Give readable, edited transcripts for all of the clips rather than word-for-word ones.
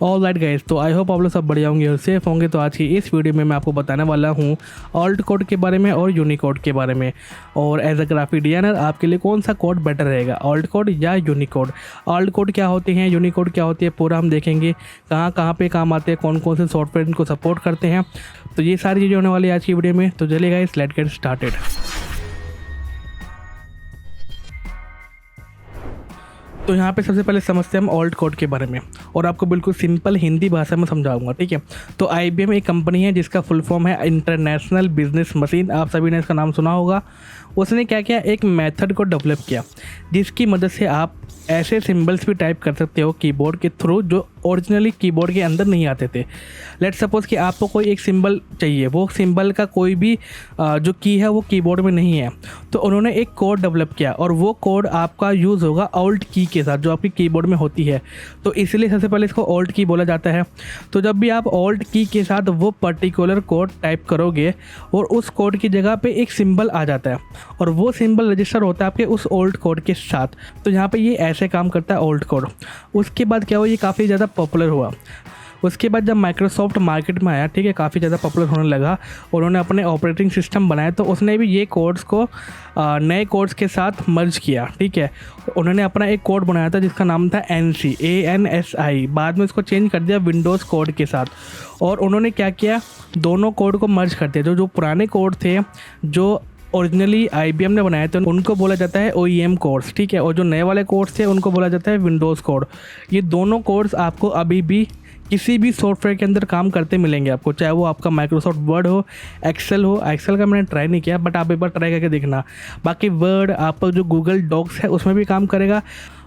Alright guys, तो I hope आप लोग सब बढ़िया होंगे और सेफ होंगे। तो आज की इस वीडियो में मैं आपको बताने वाला हूँ ऑल्ट कोड के बारे में और यूनिकोड के बारे में, और एज अ ग्राफिक डिजाइनर आपके लिए कौन सा कोड बेटर रहेगा, ऑल्ट कोड या यूनिकोड। ऑल्ट कोड क्या होते हैं, यूनिकोड क्या होती है, पूरा हम देखेंगे। कहाँ कहाँ पे काम आते हैं, कौन कौन से सॉफ्टवेयर इनको सपोर्ट करते हैं, तो ये सारी चीज़ें होने वाली है आज की वीडियो में। तो चलिए गाइस, लेट्स गेट स्टार्टेड। तो यहाँ पे सबसे पहले समझते हैं हम ऑल्ट कोड के बारे में, और आपको बिल्कुल सिंपल हिंदी भाषा में समझाऊंगा, ठीक है। तो IBM एक कंपनी है जिसका फुल फॉर्म है इंटरनेशनल बिजनेस मशीन। आप सभी ने इसका नाम सुना होगा। उसने क्या किया, एक मेथड को डेवलप किया जिसकी मदद से आप ऐसे सिंबल्स भी टाइप कर सकते हो कीबोर्ड के थ्रू जो ओरिजिनली कीबोर्ड के अंदर नहीं आते थे। लेट्स सपोज कि आपको कोई एक सिंबल चाहिए, वो सिंबल का कोई भी जो की है वो कीबोर्ड में नहीं है, तो उन्होंने एक कोड डेवलप किया और वो कोड आपका यूज़ होगा ऑल्ट की के साथ जो आपकी कीबोर्ड में होती है। तो इसलिए सबसे पहले इसको ऑल्ट की बोला जाता है। तो जब भी आप ऑल्ट की के साथ वो पर्टिकुलर कोड टाइप करोगे और उस कोड की जगह पे एक सिंबल आ जाता है और वो सिंबल रजिस्टर होता है आपके उस ऑल्ट कोड के साथ। तो यहाँ पे ये ऐसे काम करता है ऑल्ट कोड। उसके बाद क्या हुआ, ये काफ़ी ज़्यादा पॉपुलर हुआ। उसके बाद जब माइक्रोसॉफ्ट मार्केट में आया, ठीक है, काफ़ी ज़्यादा पॉपुलर होने लगा, उन्होंने अपने ऑपरेटिंग सिस्टम बनाए, तो उसने भी ये कोड्स को नए कोड्स के साथ मर्ज किया, ठीक है। उन्होंने अपना एक कोड बनाया था जिसका नाम था ANSI। बाद में उसको चेंज कर दिया विंडोज़ कोड के साथ, और उन्होंने क्या किया, दोनों कोड को मर्ज कर दिया। जो पुराने कोड थे जो ओरिजिनली IBM ने बनाए थे उनको बोला जाता है OEM कोड्स, ठीक है, और जो नए वाले कोड्स थे उनको बोला जाता है विंडोज़ कोड। ये दोनों कोड्स आपको अभी भी किसी भी सॉफ्टवेयर के अंदर काम करते मिलेंगे आपको, चाहे वो आपका माइक्रोसॉफ्ट वर्ड हो, एक्सेल हो। एक्सेल का मैंने ट्राई नहीं किया, बट आप एक बार ट्राई करके देखना। बाकी वर्ड, आपका जो गूगल डॉक्स है उसमें भी काम करेगा,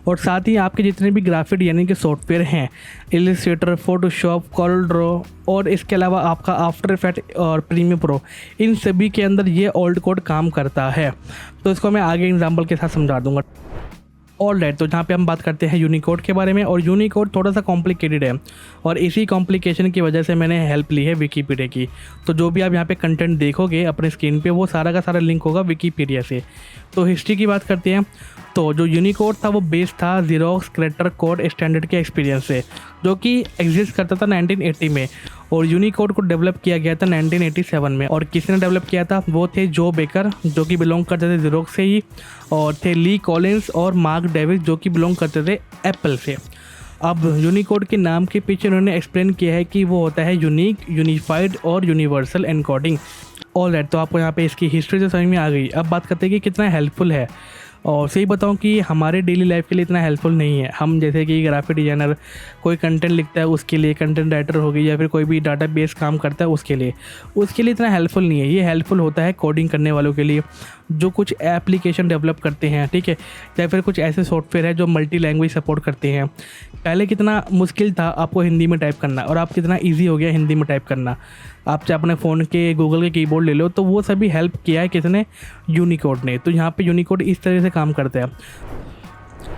और साथ ही आपके जितने भी ग्राफिक डिजाइनिंग के सॉफ्टवेयर हैं, इलस्ट्रेटर, फोटोशॉप, कॉरल ड्रॉ, और इसके अलावा आपका आफ्टर इफेक्ट और प्रीमियर प्रो, इन सभी के अंदर ये ऑल्ट कोड काम करता है। तो इसको मैं आगे एग्जांपल के साथ समझा दूंगा। ऑलराइट, तो जहाँ पे हम बात करते हैं यूनिकोड के बारे में, और यूनिकोड थोड़ा सा कॉम्प्लिकेटेड है, और इसी कॉम्प्लिकेशन की वजह से मैंने हेल्प ली है विकीपीडिया की। तो जो भी आप यहाँ पे कंटेंट देखोगे अपने स्क्रीन पे, वो सारा का सारा लिंक होगा विकीपीडिया से। तो हिस्ट्री की बात करते हैं, तो जो यूनिकोड था वो बेस था जीरोक्स कैरेक्टर कोड स्टैंडर्ड के एक्सपीरियंस से, जो कि एग्जिस्ट करता था 1980 में, और यूनिकोड को डेवलप किया गया था 1987 में। और किसने डेवलप किया था, वो थे जो बेकर, जो कि बिलोंग करते थे जीरोक्स से ही, और थे ली कॉलिंस और मार्क डेविस, जो कि बिलोंग करते थे एप्पल से। अब यूनिकोड के नाम के पीछे उन्होंने एक्सप्लेन किया है कि वो होता है यूनिक, यूनिफाइड और यूनिवर्सल एनकोडिंग। ऑलराइट, तो आपको यहाँ पे इसकी हिस्ट्री तो समझ में आ गई। अब बात करते हैं कि कितना हेल्पफुल है, और सही बताऊं कि हमारे डेली लाइफ के लिए इतना हेल्पफुल नहीं है। हम जैसे कि ग्राफिक डिज़ाइनर कोई कंटेंट लिखता है उसके लिए, कंटेंट राइटर हो गई, या फिर कोई भी डाटाबेस काम करता है उसके लिए इतना हेल्पफुल नहीं है। ये हेल्पफुल होता है कोडिंग करने वालों के लिए, जो कुछ एप्लीकेशन डेवलप करते हैं, ठीक है, या फिर कुछ ऐसे सॉफ्टवेयर है जो मल्टी लैंग्वेज सपोर्ट करते हैं। पहले कितना मुश्किल था आपको हिंदी में टाइप करना, और आप कितना ईजी हो गया हिंदी में टाइप करना। आप चाहे अपने फ़ोन के गूगल के कीबोर्ड ले लो, तो वो सभी हेल्प किया है किसने, यूनिकोड ने। तो यहाँ पे यूनिकोड इस तरह से काम करता है।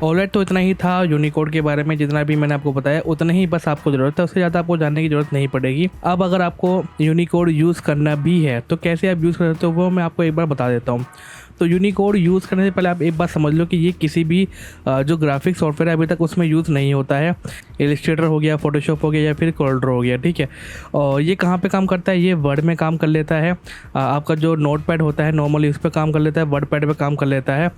ऑलराइट, तो इतना ही था यूनिकोड के बारे में। जितना भी मैंने आपको बताया उतना ही बस आपको ज़रूरत है, उससे ज़्यादा आपको जानने की ज़रूरत नहीं पड़ेगी। अब अगर आपको यूनिकोड यूज़ करना भी है तो कैसे आप यूज़ कर सकते हो, वो मैं आपको एक बार बता देता हूँ। तो यूनिकोड यूज़ करने से पहले आप एक बात समझ लो कि ये किसी भी जो ग्राफिक सॉफ्टवेयर है अभी तक उसमें यूज़ नहीं होता है। इलस्ट्रेटर हो गया, फोटोशॉप हो गया, या फिर कॉरल ड्रॉ हो गया, ठीक है। और ये कहाँ पे काम करता है, ये वर्ड में काम कर लेता है। आपका जो नोटपैड होता है नॉर्मली उस पर काम कर लेता है, वर्ड पैड पर काम कर लेता है,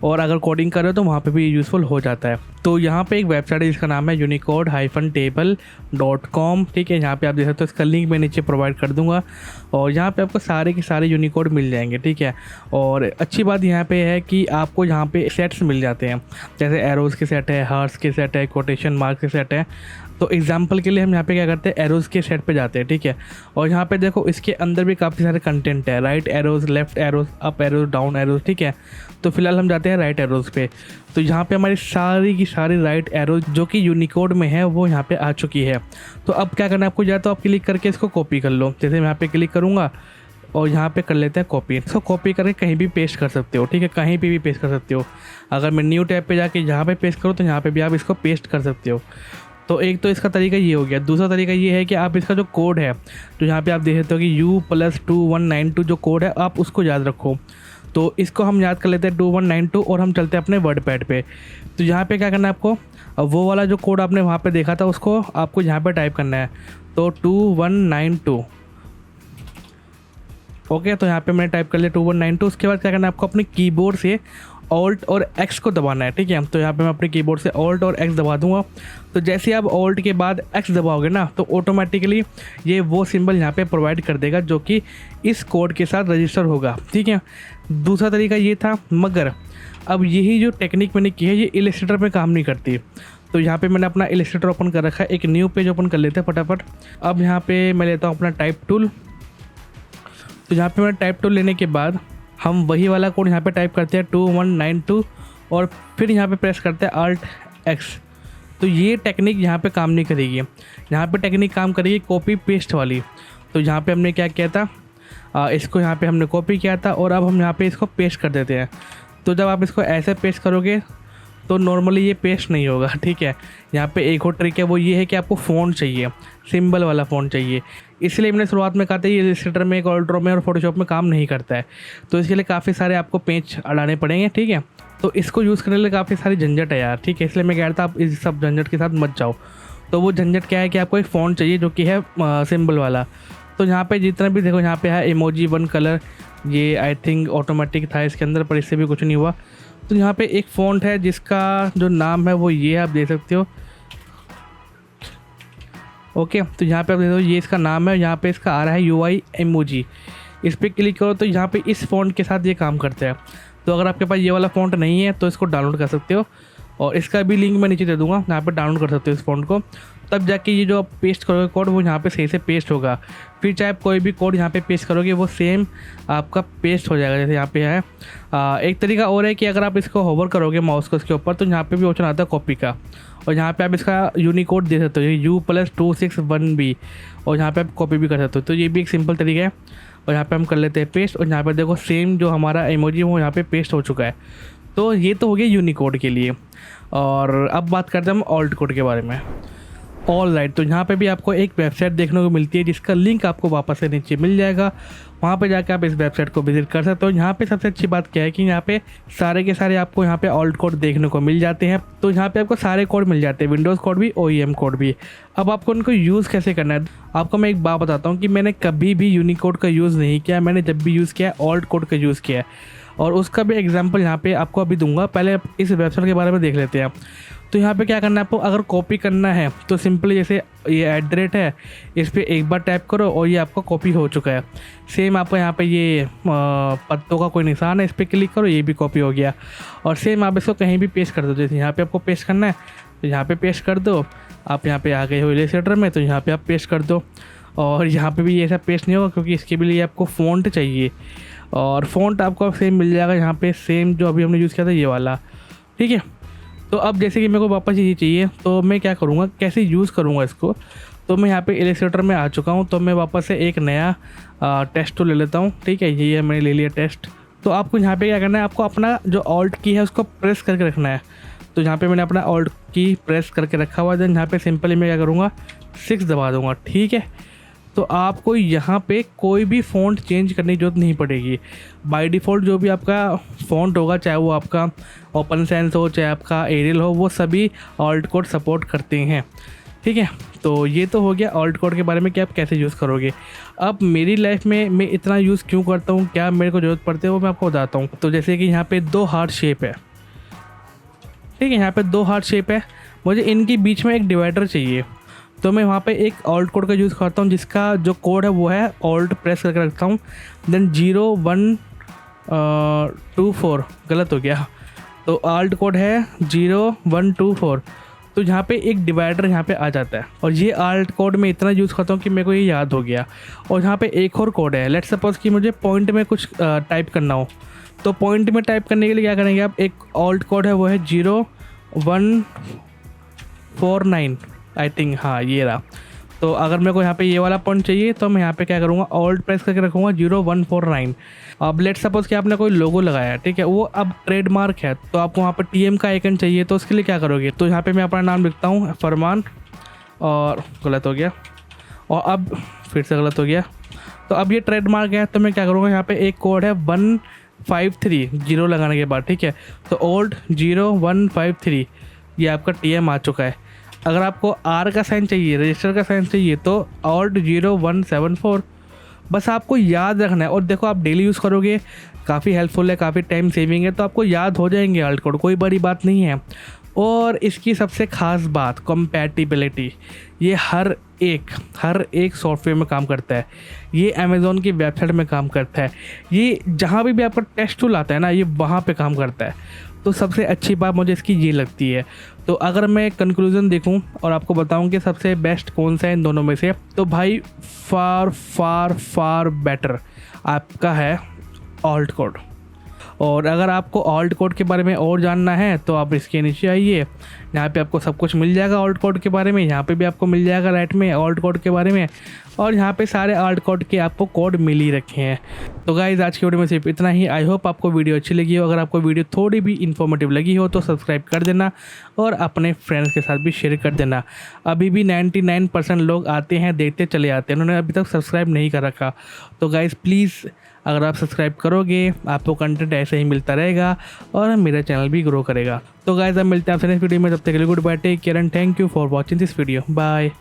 और अगर कोडिंग कर रहे हो तो वहाँ पर भी यूज़फुल हो जाता है। तो यहाँ पे एक वेबसाइट है जिसका नाम है unicode-table.com, ठीक है। यहाँ पे आप देख सकते हो, इसका लिंक मैं नीचे प्रोवाइड कर दूँगा, और यहाँ पे आपको सारे के सारे यूनिकोड मिल जाएंगे, ठीक है। और अच्छी बात यहाँ पे है कि आपको यहाँ पे सेट्स मिल जाते हैं, जैसे एरोज़ के सेट है, हार्ट्स के सेट है, कोटेशन मार्क्स के सेट है। तो एग्जाम्पल के लिए हम यहाँ पे क्या करते हैं, एरोज़ के सेट पे जाते हैं, ठीक है। और यहाँ पे देखो इसके अंदर भी काफ़ी सारे कंटेंट है, right arrows, left arrows, up arrows, down arrows, ठीक है। तो फिलहाल हम जाते हैं राइट एरोज़ पे। तो यहाँ पे हमारी सारी की सारी राइट एरोज़ जो कि यूनिकोड में है वो यहाँ पे आ चुकी है। तो अब क्या करना है आपको, या तो आप क्लिक करके इसको कॉपी कर लो, जैसे मैं यहाँ पे क्लिक करूँगा और यहाँ पे कर लेते हैं कॉपी। इसको कॉपी करके कहीं भी पेस्ट कर सकते हो, ठीक है, कहीं पे भी पेस्ट कर सकते हो। अगर मैं न्यू टैब पे जाके यहाँ पे पेस्ट करूँ तो यहाँ पे भी आप इसको पेस्ट कर सकते हो। तो एक तो इसका तरीका ये हो गया। दूसरा तरीका ये है कि आप इसका जो कोड है, तो यहाँ पे आप देख सकते हो कि U+2192 जो कोड है आप उसको याद रखो। तो इसको हम याद कर लेते हैं 2192 और हम चलते हैं अपने वर्ड पैड पे। तो यहाँ पे क्या करना है आपको, वो वाला जो कोड आपने वहाँ पे देखा था उसको आपको यहाँ पे टाइप करना है। तो 2192 ओके, तो यहाँ पे मैंने टाइप कर लिया 2192। उसके बाद क्या करना है आपको, अपने कीबोर्ड से ऑल्ट और एक्स को दबाना है, ठीक है। तो यहाँ पे मैं अपने कीबोर्ड से ऑल्ट और एक्स दबा दूंगा। तो जैसे आप ऑल्ट के बाद एक्स दबाओगे ना, तो ऑटोमेटिकली ये वो सिंबल यहाँ पे प्रोवाइड कर देगा जो कि इस कोड के साथ रजिस्टर होगा, ठीक है। दूसरा तरीका ये था, मगर अब यही जो टेक्निक मैंने की है ये इलस्ट्रेटर में काम नहीं करती। तो यहाँ पे मैंने अपना इलस्ट्रेटर ओपन कर रखा है, एक न्यू पेज ओपन कर लेते हैं फटाफट। अब यहाँ पे मैं लेता हूँ अपना टाइप टूल। तो यहाँ पे मैं टाइप टूल लेने के बाद हम वही वाला कोड यहाँ पे टाइप करते हैं 2192 और फिर यहाँ पे प्रेस करते हैं Alt X। तो ये टेक्निक यहाँ पे काम नहीं करेगी, यहाँ पे टेक्निक काम करेगी कॉपी पेस्ट वाली। तो यहाँ पे हमने क्या किया था, इसको यहाँ पे हमने कॉपी किया था और अब हम यहाँ पे इसको पेस्ट कर देते हैं। तो जब आप इसको ऐसे पेस्ट करोगे तो नॉर्मली ये पेस्ट नहीं होगा, ठीक है। यहाँ पे एक और ट्रिक है, वो ये है कि आपको फ़ॉन्ट चाहिए, सिंबल वाला फ़ॉन्ट चाहिए। इसलिए मैंने शुरुआत में कहा था ये इलस्ट्रेटर में, ऑल्ट्रो में और फोटोशॉप में काम नहीं करता है। तो इसके लिए काफ़ी सारे आपको पेज अड़ाने पड़ेंगे, ठीक है। तो इसको यूज़ करने के लिए काफ़ी सारी झंझट है यार, ठीक है। इसलिए मैं कह रहा था आप इस सब झंझट के साथ मत जाओ। तो वो झंझट क्या है कि आपको एक फ़ॉन्ट चाहिए जो कि है सिंबल वाला। तो यहाँ पे जितना भी देखो, यहाँ पे है इमोजी 1 कलर, ये आई थिंक ऑटोमेटिक था इसके अंदर, पर इससे भी कुछ नहीं हुआ। तो यहाँ पे एक फ़ॉन्ट है जिसका जो नाम है वो ये आप देख सकते हो, ओके। तो यहाँ पे आप देख दो, ये इसका नाम है, यहाँ पे इसका आ रहा है UI इमोजी। इस पर क्लिक करो तो यहाँ पे इस फ़ॉन्ट के साथ ये काम करता है। तो अगर आपके पास ये वाला फ़ॉन्ट नहीं है तो इसको डाउनलोड कर सकते हो, और इसका भी लिंक मैं नीचे दे दूँगा, यहाँ पे डाउनलोड कर सकते हो इस फ़ॉन्ट को। तब जाके ये जो आप पेस्ट करोगे कोड वो यहाँ पे सही से पेस्ट होगा। फिर चाहे आप कोई भी कोड यहाँ पे पेस्ट करोगे वो सेम आपका पेस्ट हो जाएगा, जैसे यहाँ पे है। एक तरीका और है कि अगर आप इसको होवर करोगे माउस को इसके ऊपर, तो यहाँ पे भी ऑप्शन आता है कॉपी का, और यहाँ पे आप इसका यूनिकोड दे सकते हो U+261B, और यहाँ पे आप कॉपी भी कर सकते हो। तो ये भी एक सिंपल तरीका है। और यहाँ पे हम कर लेते हैं पेस्ट, और यहाँ पे देखो सेम जो हमारा इमोजी वो यहाँ पे पेस्ट हो चुका है। तो ये तो हो गया यूनिकोड के लिए। और अब बात करते हैं हम ऑल्ट कोड के बारे में। ऑल राइट, तो यहाँ पे भी आपको एक वेबसाइट देखने को मिलती है जिसका लिंक आपको वापस से नीचे मिल जाएगा। वहाँ पे जाकर आप इस वेबसाइट को विजिट कर सकते हो। यहाँ पे सबसे अच्छी बात क्या है कि यहाँ पे सारे के सारे आपको यहाँ पे ऑल्ट कोड देखने को मिल जाते हैं। तो यहाँ पे आपको सारे कोड मिल जाते हैं, विंडोज़ कोड भी, OEM कोड भी। अब आपको उनको यूज़ कैसे करना है, आपको मैं एक बात बताता हूँ कि मैंने कभी भी यूनिकोड का यूज़ नहीं किया। मैंने जब भी यूज़ किया है ऑल्ट कोड का यूज़ किया है, और उसका भी एग्जाम्पल यहाँ पे आपको अभी दूंगा। पहले इस वेबसाइट के बारे में देख लेते हैं। तो यहाँ पे क्या करना है आपको, अगर कॉपी करना है तो सिंपली जैसे ये @ है, इस पर एक बार टैप करो और ये आपका कॉपी हो चुका है। सेम आपको यहाँ पे ये पत्तों का कोई निशान है, इस पर क्लिक करो, ये भी कॉपी हो गया। और सेम आप इसको कहीं भी पेस्ट कर दो, जैसे यहाँ पे आपको पेस्ट करना है तो यहाँ पे पेस्ट कर दो। आप यहाँ पे आ गए हो इलस्ट्रेटर में, तो यहाँ पे आप पेस्ट कर दो। और यहाँ पे भी ऐसा पेस्ट नहीं होगा क्योंकि इसके भी लिए आपको फ़ॉन्ट चाहिए, और फ़ॉन्ट आपको सेम मिल जाएगा यहाँ पे, सेम जो अभी हमने यूज़ किया था ये वाला, ठीक है। तो अब जैसे कि मेरे को वापस ये चाहिए, तो मैं क्या करूँगा, कैसे यूज़ करूँगा इसको। तो मैं यहाँ पे इलस्ट्रेटर में आ चुका हूँ। तो मैं वापस से एक नया टेस्ट टूल ले लेता हूँ, ठीक है। ये मैंने ले लिया टेस्ट। तो आपको यहाँ पे क्या करना है, आपको अपना जो ऑल्ट की है उसको प्रेस करके रखना है। तो यहाँ पे मैंने अपना ऑल्ट की प्रेस करके रखा हुआ है। देन यहाँ पे सिंपली मैं क्या करूँगा, 6 दबा दूँगा, ठीक है। तो आपको यहाँ पे कोई भी फ़ॉन्ट चेंज करने की जरूरत नहीं पड़ेगी। बाय डिफ़ॉल्ट जो भी आपका फ़ॉन्ट होगा, चाहे वो आपका ओपन सेंस हो, चाहे आपका एरियल हो, वो सभी ऑल्ट कोड सपोर्ट करते हैं, ठीक है। तो ये तो हो गया ऑल्ट कोड के बारे में कि आप कैसे यूज़ करोगे। अब मेरी लाइफ में मैं इतना यूज़ क्यों करता हूँ, क्या मेरे को ज़रूरत पड़ती है, वो मैं आपको बताता हूँ। तो जैसे कि यहाँ पे 2 हार्ट शेप है, ठीक है। यहाँ पे 2 हार्ट शेप है, मुझे इनके बीच में एक डिवाइडर चाहिए। तो मैं वहाँ पे एक ऑल्ट कोड का यूज़ करता हूँ, जिसका जो कोड है वो है ऑल्ट प्रेस करके रखता हूँ। देन 0124 गलत हो गया, तो ऑल्ट कोड है 0124। तो यहाँ पे एक डिवाइडर यहाँ पे आ जाता है, और ये ऑल्ट कोड में इतना यूज़ करता हूँ कि मेरे को ये याद हो गया। और यहाँ पे एक और कोड है, लेट्स सपोज कि मुझे पॉइंट में कुछ टाइप करना हो। तो पॉइंट में टाइप करने के लिए क्या करेंगे आप, एक ऑल्ट कोड है वो है 0149 आई थिंक, हाँ ये रहा। तो अगर मेरे को यहाँ पे ये वाला पॉइंट चाहिए तो मैं यहाँ पे क्या करूँगा, ऑल्ट प्रेस करके रखूँगा 0149। अब लेट सपोज कि आपने कोई लोगो लगाया, ठीक है, वो अब ट्रेडमार्क है, तो आपको वहाँ पर TM का आइकन चाहिए। तो उसके लिए क्या करोगे, तो यहाँ पे मैं अपना नाम लिखता हूँ फरमान, और गलत हो गया, और अब फिर से गलत हो गया। तो अब ये ट्रेडमार्क है, तो मैं क्या करूँगा, यहाँ पे एक कोड है 53 जीरो लगाने के बाद, ठीक है। तो ऑल्ट 0153 ये आपका TM आ चुका है। अगर आपको R का साइन चाहिए, रजिस्टर का साइन चाहिए, तो ऑल्ट 0174। बस आपको याद रखना है, और देखो आप डेली यूज़ करोगे, काफ़ी हेल्पफुल है, काफ़ी टाइम सेविंग है, तो आपको याद हो जाएंगे ऑल्ट कोड, कोई बड़ी बात नहीं है। और इसकी सबसे ख़ास बात कंपैटिबिलिटी, ये हर एक सॉफ्टवेयर में काम करता है, ये अमेज़ॉन की वेबसाइट में काम करता है, ये जहाँ भी आपका टेस्ट टूल आता है ना, ये वहाँ पे काम करता है। तो सबसे अच्छी बात मुझे इसकी ये लगती है। तो अगर मैं कंक्लूज़न देखूं और आपको बताऊं कि सबसे बेस्ट कौन सा है इन दोनों में से, तो भाई फार फार फार बेटर आपका है ऑल्ट कोड। और अगर आपको ऑल्ट कोड के बारे में और जानना है तो आप इसके नीचे आइए, यहाँ पे आपको सब कुछ मिल जाएगा ऑल्ट कोड के बारे में। यहाँ पे भी आपको मिल जाएगा राइट में ऑल्ट कोड के बारे में, और यहाँ पे सारे ऑल्ट कोड के आपको कोड मिल ही रखे हैं। तो गाइज़ आज की वीडियो में सिर्फ इतना ही। आई होप आपको वीडियो अच्छी लगी हो। अगर आपको वीडियो थोड़ी भी इन्फॉर्मेटिव लगी हो तो सब्सक्राइब कर देना और अपने फ्रेंड्स के साथ भी शेयर कर देना। अभी भी 99% लोग आते हैं, देखते चले आते हैं, उन्होंने अभी तक सब्सक्राइब नहीं कर रखा। तो गाइज़ प्लीज़ अगर आप सब्सक्राइब करोगे आपको कंटेंट ऐसे ही मिलता रहेगा और मेरा चैनल भी ग्रो करेगा। तो गाइस अब मिलते हैं आपसे नेक्स्ट वीडियो में, तब तक के लिए goodbye, take care and thank you for watching this video, bye.